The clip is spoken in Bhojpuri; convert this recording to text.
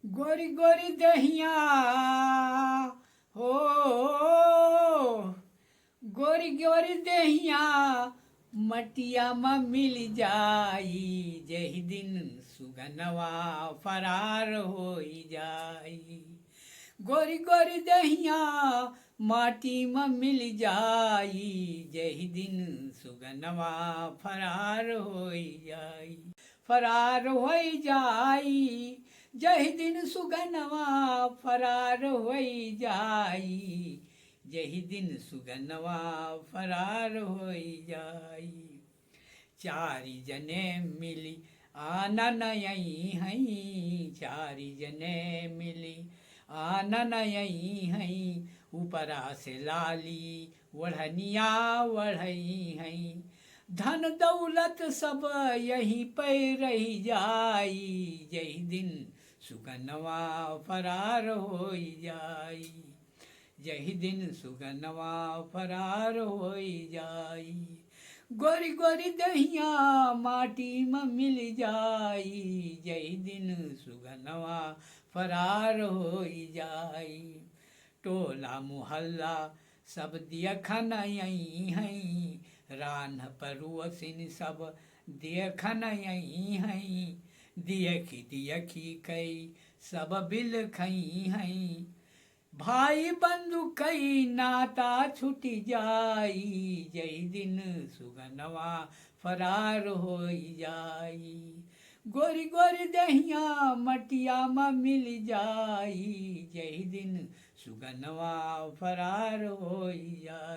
गोरी गोरी दहिया हो, गोरी गोरी दहिया मटिया में मिल जाई, जही दिन सुगनवा फरार हो जाई। गोरी गोरी दहिया माटी में मिल जाई, जही दिन सुगनवा फरार हो जाई, फरार हो जाई। जही दिन सुगनवा फरार हो जाई, जही दिन सुगनवा फरार हो जाई। चारि जने मिली आनन यही हई, चारि जने मिली आनन यही हई, ऊपरा से लाली ओढ़निया ओढ़ई हई। धन दौलत सब यही पे रही जाई, जही दिन सुगनवा फरार हो जाई, जही दिन सुगनवा फरार हो जाई। गोरी गोरी दहिया माटी में मिल जाई, जही दिन सुगनवा फरार हो जाई। टोला मुहल्ला सब देखन यही हई, रान पड़ोसिन सब देखन यही हई, देखी देखी कई सब बिल खई हई। भाई बंधु कई नाता छूट जाई, जही दिन सुगनवा फरार हो जाई। गोरी गोरी दहिया मटिया में मिल जाई, जही दिन सुगनवा फरार हो जाई।